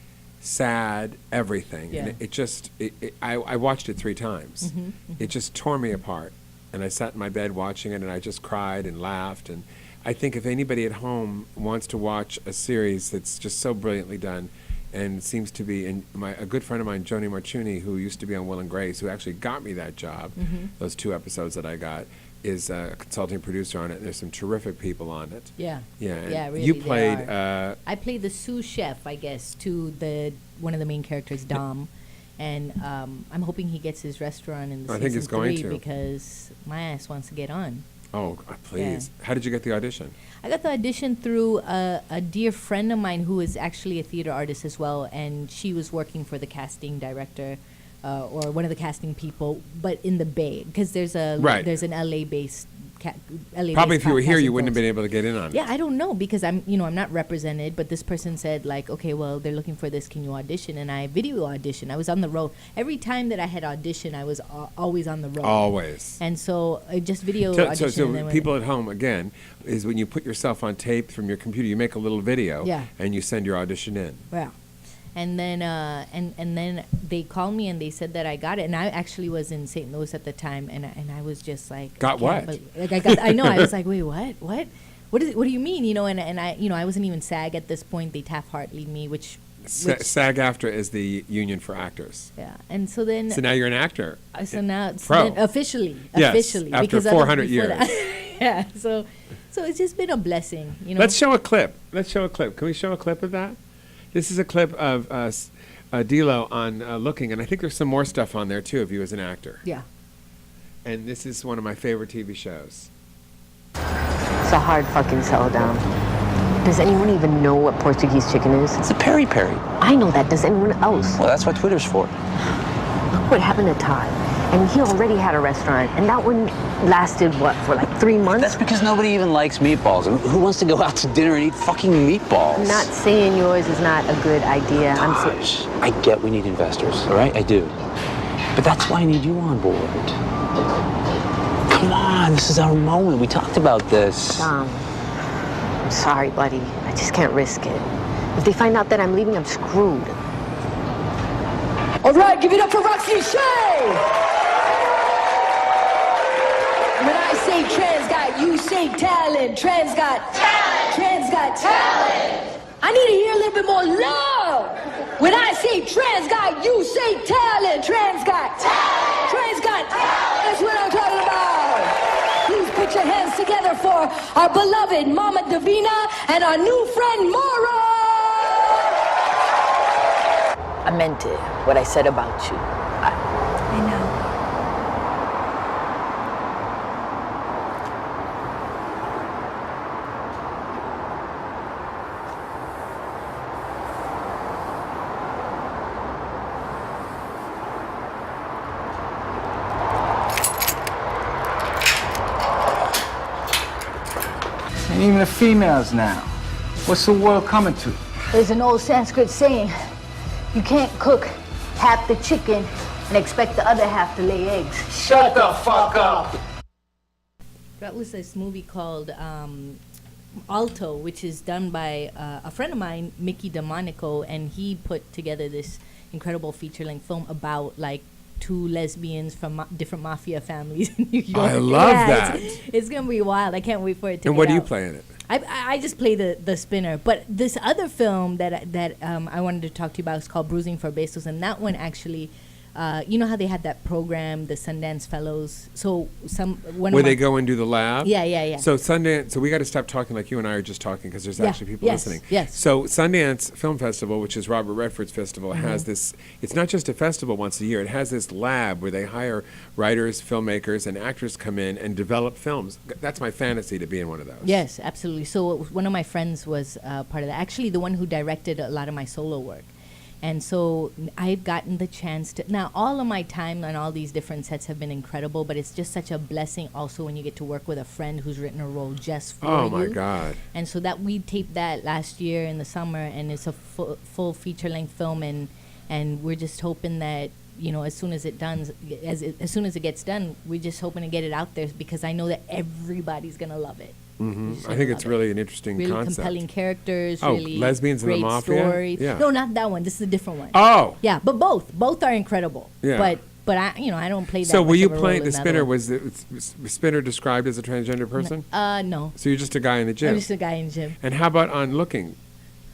sad, everything. Yeah. And I watched it 3 times. Mhm, It just tore me apart, and I sat in my bed watching it, and I just cried and laughed. And I think if anybody at home wants to watch a series that's just so brilliantly done, and seems to be, and a good friend of mine, Joni Marchuni, who used to be on Will and Grace, who actually got me that job, Mhm. those 2 episodes that I got, is a consulting producer on it. There's some terrific people on it. Yeah. Yeah. And Yeah, really. you they played. are. I played the sous chef, I guess, to one of the main characters, Dom, and I'm hoping he gets his restaurant in the I think he's going 3 to. because my ass wants to get on. Oh, please. How did you get the audition? I got the audition through a dear friend of mine who is actually a theater artist as well, and she was working for the casting director or one of the casting people, but in the Bay, because there's an LA-based. Probably if you were here, you wouldn't have been able to get in on it. Yeah, I don't know because I'm not represented, but this person said like, okay, well, they're looking for this. Can you audition? And I video audition. I was on the road every time that I had auditioned. I was always on the road. Always. And so I just video So audition. and then people at home, again, is when you put yourself on tape from your computer, you make a little video, Yeah. and you send your audition in. Yeah. And then and then they called me and they said that I got it, and I actually was in St. Louis at the time, and I was just like, Got what? I know. I was like, wait, what is it? What do you mean? And I wasn't even SAG at this point. They Taft-Hartley'd me, which SAG-AFTRA is the union for actors. Yeah, and so then. So now you're an actor. So now Pro. then officially, Yes, after because 400 before years. that- yeah. So it's just been a blessing, Let's show a clip. Can we show a clip of that? This is a clip of Dilo on Looking, and I think there's some more stuff on there too of you as an actor. Yeah. And this is one of my favorite TV shows. It's a hard fucking sell down. Does anyone even know what Portuguese chicken is? It's a peri-peri. I know that. Does anyone else? Well, that's what Twitter's for. Look what happened to Todd. And he already had a restaurant, and that one lasted, for like 3 months? That's because nobody even likes meatballs. And who wants to go out to dinner and eat fucking meatballs? I'm not saying yours is not a good idea. Gosh, I get we need investors, all right? I do. But that's why I need you on board. Come on, this is our moment. We talked about this. I'm sorry, buddy. I just can't risk it. If they find out that I'm leaving, I'm screwed. All right, give it up for Roxy Shea! When I say trans got, you say talent. Trans got talent. Trans got talent. I need to hear a little bit more love. When I say trans got, you say talent. Trans got talent. Trans got talent. That's what I'm talking about. Please put your hands together for our beloved Mama Davina and our new friend Mara. I meant it, what I said about you. I know. And even the females now. What's the world coming to? There's an old Sanskrit saying, you can't cook half the chicken and expect the other half to lay eggs. Shut the fuck up! That was this movie called Alto, which is done by a friend of mine, Mickey DeMonico, and he put together this incredible feature-length film about like 2 lesbians from different mafia families in New York. I love that. It's gonna be wild. I can't wait for it to. And what do you play in it? I just play the spinner. But this other film that I wanted to talk to you about is called Bruising for Besos, and that one actually, you know how they had that program, the Sundance Fellows. So where they go and do the lab. Yeah. So Sundance. So we got to stop talking like you and I are just talking because there's actually people listening. Yes. So Sundance Film Festival, which is Robert Redford's festival, has this. It's not just a festival once a year. It has this lab where they hire writers, filmmakers, and actors come in and develop films. That's my fantasy, to be in one of those. Yes, absolutely. So one of my friends was part of that. Actually, the one who directed a lot of my solo work. And so I've gotten the chance to, now all of my time on all these different sets have been incredible, but it's just such a blessing also when you get to work with a friend who's written a role just for you. Oh my God. And so that we taped that last year in the summer, and it's a full feature-length film, and we're just hoping that, you know, as soon as it gets done, we're just hoping to get it out there because I know that everybody's going to love it. Mm-hmm. I think it's really an interesting really concept. Compelling characters, oh, really lesbians in the great mafia? stories. Yeah. No, not that one. This is a different one. Oh. Yeah, but both are incredible. Yeah. But I, you know, I don't play that. So were much you of a playing role the in spinner? other one. Was the spinner described as a transgender person? No. So you're just a guy in the gym. I'm just a guy in the gym. And how about on Looking?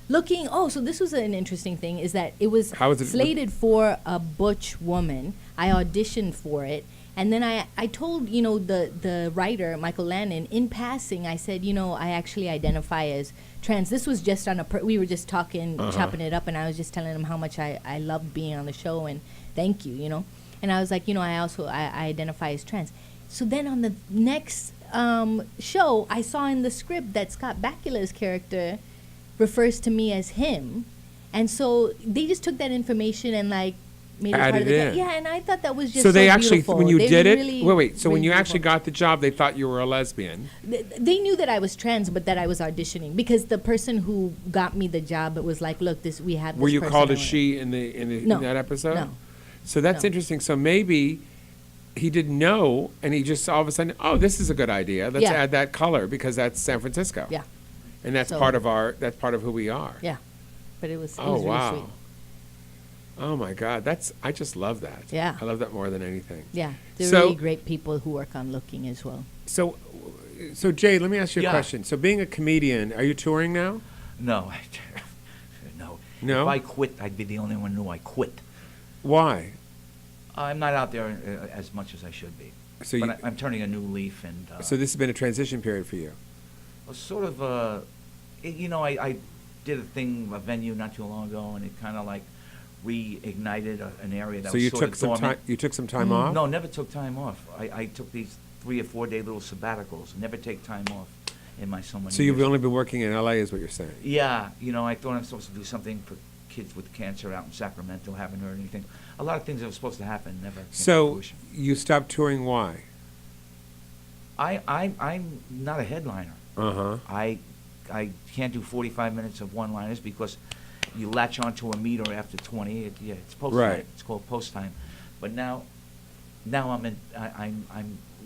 So this was an interesting thing, is that it was it slated for a butch woman. I auditioned for it, and then I told, you know, the writer, Michael Lannon, in passing, I said, you know, I actually identify as trans. This was just on we were just talking, chopping it up, and I was just telling him how much I loved being on the show, and thank you, you know. And I was like, you know, I identify as trans. So then on the next show, I saw in the script that Scott Bakula's character refers to me as him, and so they just took that information and like made it part of the and I thought that was just so they actually beautiful. When you they did it really, wait so when you beautiful. Actually got the job, they thought you were a lesbian. They knew that I was trans, but that I was auditioning, because the person who got me the job, it was like, look, we have this. Were you person called a on it. she in that episode? No. So that's interesting. So maybe he didn't know, and he just all of a sudden, oh, this is a good idea. Let's add that color because that's San Francisco. Yeah. And that's part of who we are. Yeah. But it was wow. really sweet. Oh my God, I just love that. Yeah. I love that more than anything. Yeah. They're really great people who work on Looking as well. So Jay, let me ask you a question. So being a comedian, are you touring now? No. No? If I quit, I'd be the only one who I quit. Why? I'm not out there as much as I should be. So but I'm turning a new leaf, and so this has been a transition period for you. Sort of, you know, I did a venue not too long ago, and it kind of like reignited an area that was sort of dormant. You took some time off? No, never took time off. I took these 3 or 4 day little sabbaticals. Never take time off in my so many So you've years. only been working in LA, is what you're saying? Yeah, you know, I thought I was supposed to do something for kids with cancer out in Sacramento. Haven't heard anything. A lot of things that were supposed to happen never came to So fruition. you stopped touring, why? I'm not a headliner. I can't do 45 minutes of one-liners because you latch onto a meter after 20. It's post time. Right. It's called post time. But now I'm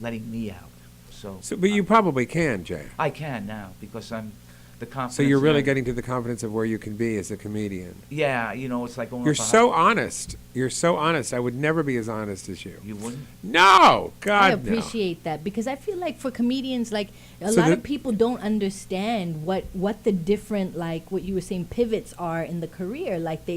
letting me out. So but you probably can, Jay. I can now because I'm the confidence. So you're really that- getting to the confidence of where you can be as a comedian. Yeah, you know, it's like going. You're up a so honest. You're so honest. I would never be as honest as you. You wouldn't? No, God, I appreciate that, because I feel like for comedians, like a So lot the- of people don't understand what the different, like what you were saying, pivots are in the career. Like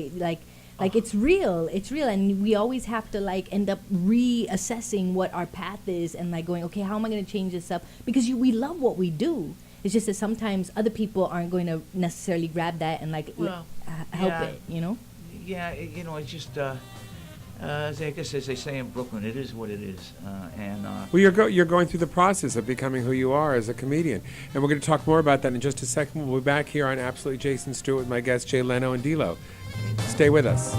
it's real, and we always have to like end up reassessing what our path is and like going, okay, how am I going to change this up? Because we love what we do. It's just that sometimes other people aren't going to necessarily grab that and like help it, you know? Yeah, you know, it's just, I guess as they say in Brooklyn, it is what it is. Well, you're going through the process of becoming who you are as a comedian, and we're going to talk more about that in just a second. We'll be back here on Absolutely Jason Stewart with my guests Jay Leno and D-Lo. Stay with us.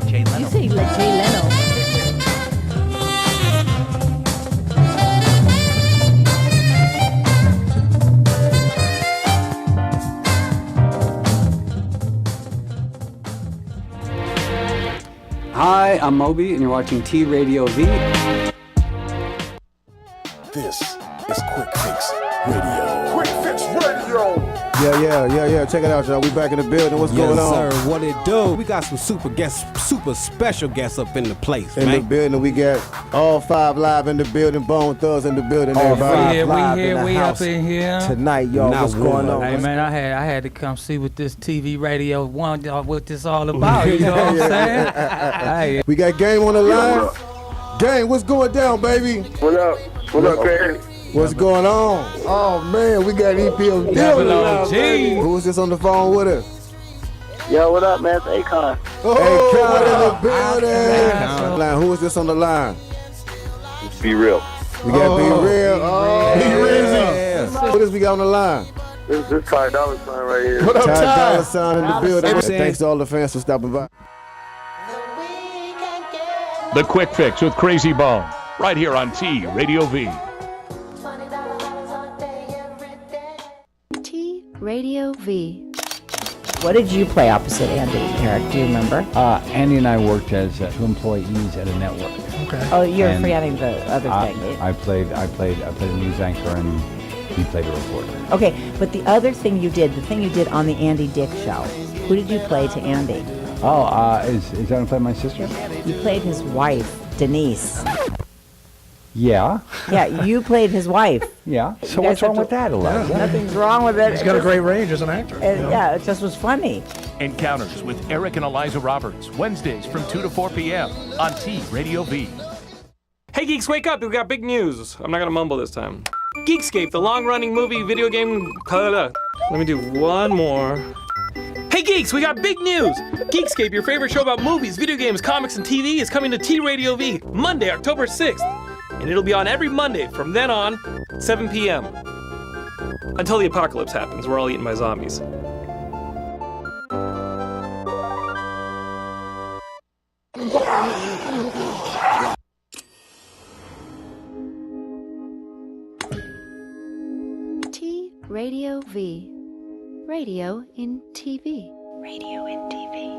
Jay Leno. You say like Jay Leno. Hi, I'm Moby, and you're watching T Radio V. This is Quick Fix Radio. Quick Fix Radio! Yeah. Check it out, y'all. We back in the building. What's going on? Yes, sir. What it do? We got some super special guests up in the place, In the building, we got all 5 live in the building. Bone Thugs in the building. Everybody. We up in here Tonight, y'all. What's going on? Hey, man, I had to come see what this TV radio what this all about. You know what I'm saying? Hey. We got Game on the line. Game, what's going down, baby? What up? What up, Craig? What's going on? Oh, man, we got EPO Dylan. Who is this on the phone with us? Yo, what up, man? It's Akon. Akon in the building. Who is this on the line? Be Real. We got Be Real. Be Real. Who is we got on the line? This Ty Dolla $ign right here. What up, Ty Dolla $ign in the building. Thanks to all the fans for stopping by. The Quick Fix with Crazy Bone, right here on T Radio V. T Radio V. What did you play opposite Andy, Eric? Do you remember? Andy and I worked as 2 employees at a network. Okay. Oh, you're forgetting the other thing. I played a news anchor, and he played a reporter. Okay, but the other thing you did, the thing you did on the Andy Dick show, who did you play to Andy? Oh, is that when I played my sister? You played his wife, Denise. Yeah. Yeah, you played his wife. Yeah. So what's wrong with that, Eliza? Nothing's wrong with it. He's got a great range as an actor. Yeah, it just was funny. Encounters with Eric and Eliza Roberts, Wednesdays from 2 to 4 p.m. on T Radio V. Hey geeks, wake up! We've got big news. I'm not gonna mumble this time. Geekscape, the long-running movie video game. Let me do one more. Hey geeks, we got big news! Geekscape, your favorite show about movies, video games, comics, and TV, is coming to T Radio V Monday, October 6th. And it'll be on every Monday from then on, 7 p.m. Until the apocalypse happens, we're all eaten by zombies. T Radio V. Radio in TV. Radio in TV.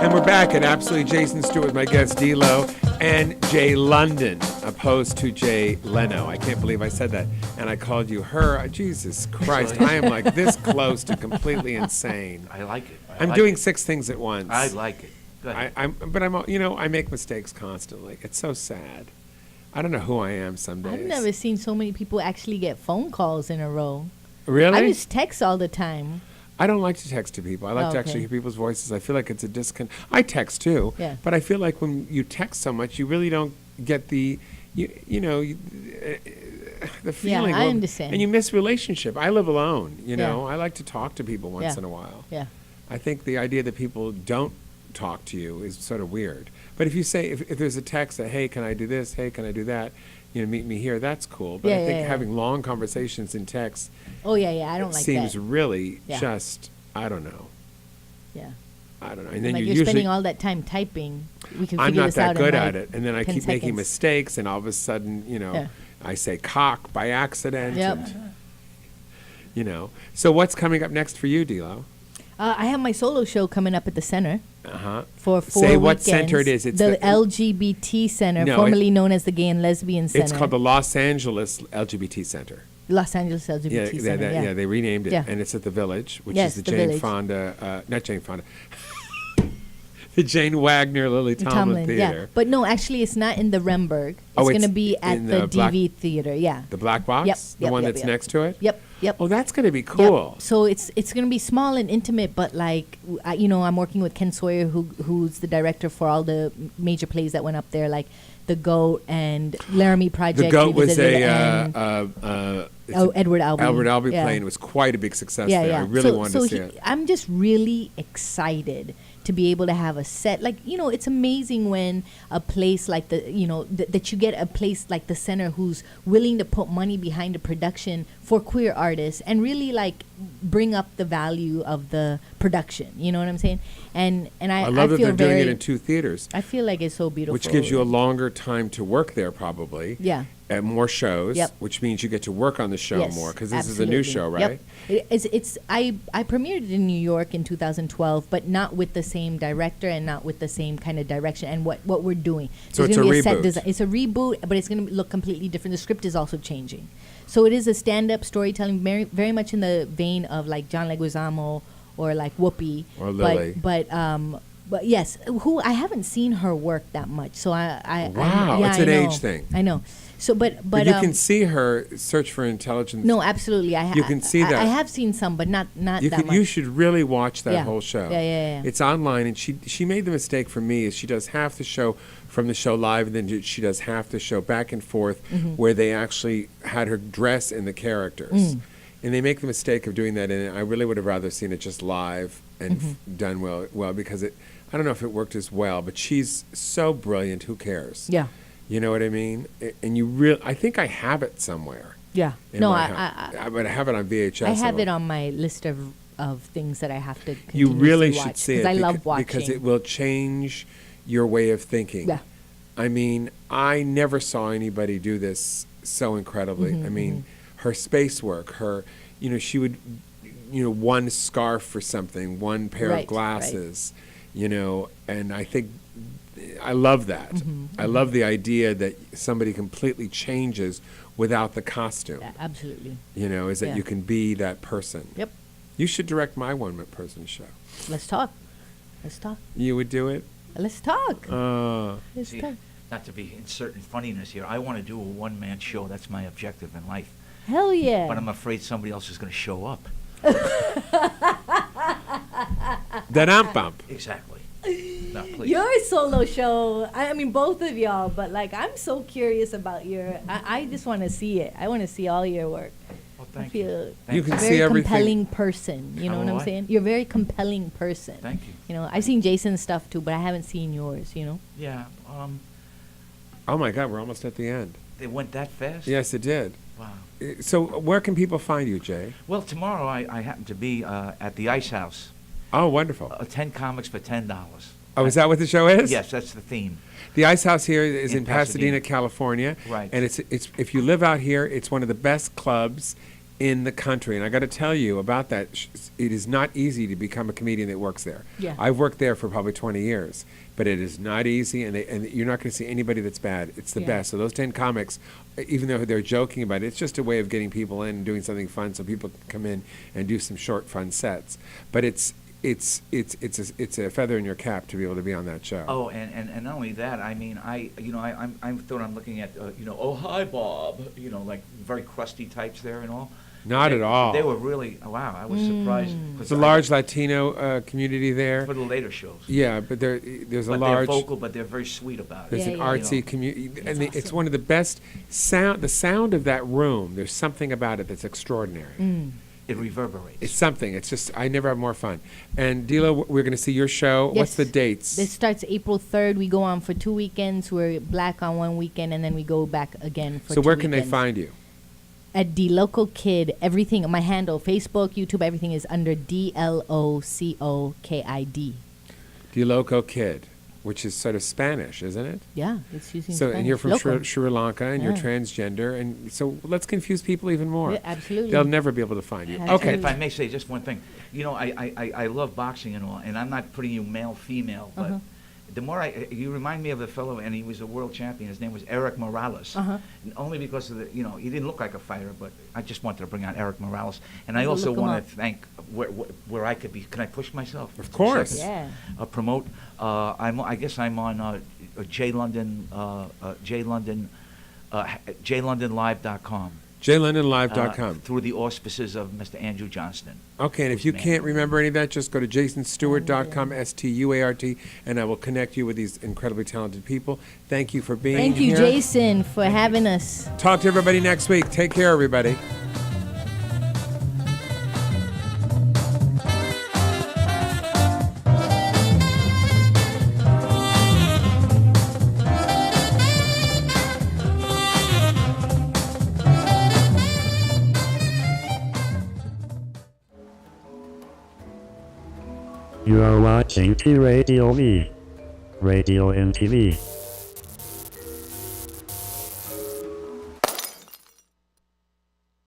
And we're back at Absolutely Jason Stewart with my guest D-Lo and Jay London, opposed to Jay Leno. I can't believe I said that. And I called you her. Jesus Christ, I am like this close to completely insane. I like it. I'm doing 6 things at once. I like it. Go ahead. I make mistakes constantly. It's so sad. I don't know who I am some days. I've never seen so many people actually get phone calls in a row. Really? I just text all the time. I don't like to text to people. I like to actually hear people's voices. I feel like it's a disconnect. I text too, but I feel like when you text so much, you really don't get the, the feeling. Yeah, I understand. And you miss relationship. I live alone. You know, I like to talk to people once in a while. Yeah. I think the idea that people don't talk to you is sort of weird. But if you say, if there's a text that, hey, can I do this? Hey, can I do that? Meet me here. That's cool. But I think having long conversations in text. Oh I don't like that. Seems really just, I don't know. Yeah. I don't know. And then like you're you're spending all that time typing. We can I'm figure not this that out good in at it, and then I keep making mistakes, and all of a sudden, I say cock by accident. Yep. And, So what's coming up next for you, D-Lo? I have my solo show coming up at the center. For 4 Say what weekends. center it is. It's the LGBT Center, formerly known as the Gay and Lesbian Center. It's called the Los Angeles LGBT Center. Los Angeles LGBT Center. Yeah, they renamed it, and it's at the Village, which is the Jane Fonda, not Jane Fonda, the Jane Wagner Lily Tomlin Theater. Yeah. But no, actually, it's not in the Remberg. It's going to be at the DV Theater. Yeah. The Black Box. Yep. The one that's next to it. Yep. Oh, that's going to be cool. Yep. So it's going to be small and intimate, but I'm working with Ken Sawyer, who's the director for all the major plays that went up there, like The Goat and Laramie Project. The Goat was Edward Albee. Edward Albee play, and it was quite a big success there. I really wanted to see it. I'm just really excited to be able to have a set. It's amazing when a place like that you get a place like the center who's willing to put money behind a production for queer artists and really like bring up the value of the production. You know what I'm saying? And I love that feel they're doing it in 2 theaters. I feel like it's so beautiful. Which gives you a longer time to work there, probably. Yeah. And more shows, Yep. which means you get to work on the show Yes, more, because this is a new absolutely. show, right? Yep. I premiered it in New York in 2012, but not with the same director and not with the same kind of direction and what we're doing. So There's it's gonna a be set reboot. design. It's a reboot, but it's going to look completely different. The script is also changing. So it is a stand-up storytelling, very, very much in the vein of like John Leguizamo or like Whoopi. Or Lily. But yes, who I haven't seen her work that much. So I Wow, yeah, it's I an know. age thing. I know. So but you can see her search for intelligence. no, absolutely. You can see that. I have seen some, but not You that can. much. You should really watch that Yeah. whole show. Yeah. It's online, and she made the mistake for me is she does half the show from the show live, and then she does half the show back and forth, Mhm. where they actually had her dress in the characters, and they make the mistake of doing that. And I really would have rather seen it just live and done well because it. I don't know if it worked as well, but she's so brilliant. Who cares? Yeah. You know what I mean? And you really, I think I have it somewhere. Yeah. in No, my I house. But I have it on VHS. I have it on my list of things that I have to You continuously really watch, should see it. 'cause I love watching. Because it will change your way of thinking. Yeah. I mean, I never saw anybody do this so incredibly. Mhm, I mean, her space work, she would, one scarf for something, one pair Right, of glasses, and I think I love that. I love the idea that somebody completely changes without the costume. Yeah, absolutely. Is that Yeah. you can be that person. Yep. You should direct my one-person show. Let's talk. Let's talk. You would do it? Let's talk. Let's See, talk. not to be inserting funniness here, I want to do a one-man show. That's my objective in life. Hell yeah. But I'm afraid somebody else is going to show up. Da-dum-bump. Exactly. No, please. Your solo show, I mean, both of y'all, but like, I'm so curious about I just want to see it. I want to see all your work. Well, thank you. You can very see everything. compelling person. You know Oh, what I'm what? saying? You're a very compelling person. Thank you. I've seen Jason's stuff too, but I haven't seen yours. Yeah. Oh my God, we're almost at the end. It went that fast? Yes, it did. Wow. So where can people find you, Jay? Well, tomorrow I happen to be at the Ice House. Oh, wonderful. 10 comics for $10. Oh, is that what the show is? Yes, that's the theme. The Ice House here is in Pasadena. Pasadena, California. Right. And it's if you live out here, it's one of the best clubs in the country. And I got to tell you about that. It is not easy to become a comedian that works there. Yeah. I've worked there for probably 20 years, but it is not easy, and you're not going to see anybody that's bad. It's the Yeah. best. So those 10 comics, even though they're joking about it, it's just a way of getting people in and doing something fun, so people can come in and do some short, fun sets. But it's a feather in your cap to be able to be on that show. Oh, and not only that, I mean, I thought I'm looking at, oh, hi, Bob, like very crusty types there and all. Not at all. They were really, wow, I was surprised. 'cause There's a large Latino community there. For the later shows. Yeah, but there's a But large. they're vocal, but they're very sweet about it. There's an artsy community, and it's one of the best sound. The sound of that room. There's something about it that's extraordinary. It reverberates. It's something. It's just I never have more fun. And Dilo, we're going to see your show. What's the dates? This starts April 3rd. We go on for 2 weekends. We're black on one weekend, and then we go back again for So 2 where can they weekends. find you? At D Local Kid. Everything, my handle, Facebook, YouTube, everything is under DLOCOKID. Diloco Kid, which is sort of Spanish, isn't it? Yeah, it's using So, Spanish. and you're from Local. Sri Lanka, and you're Yeah. transgender, and so let's confuse people even more. Yeah, absolutely. They'll never be able to find you. And Okay. if I may say just one thing, I love boxing and all, and I'm not putting you male, female, but the more you remind me of a fellow, and he was a world champion. His name was Eric Morales. And only because of he didn't look like a fighter, but I just wanted to bring out Eric Morales. And I We'll also look him want up. to thank where I could be. Can I push myself? Of for 2 course. seconds? Yeah. Promote. I guess I'm on JLondonLive.com. JLondonLive.com. Through the auspices of Mr. Andrew Johnston. Okay, and if you can't remember any of that, just go to jasonstewart.com, STUART, and I will connect you with these incredibly talented people. Thank you for being Thank here. you, Jason, for having us. Talk to everybody next week. Take care, everybody. You are watching T Radio V. Radio and TV.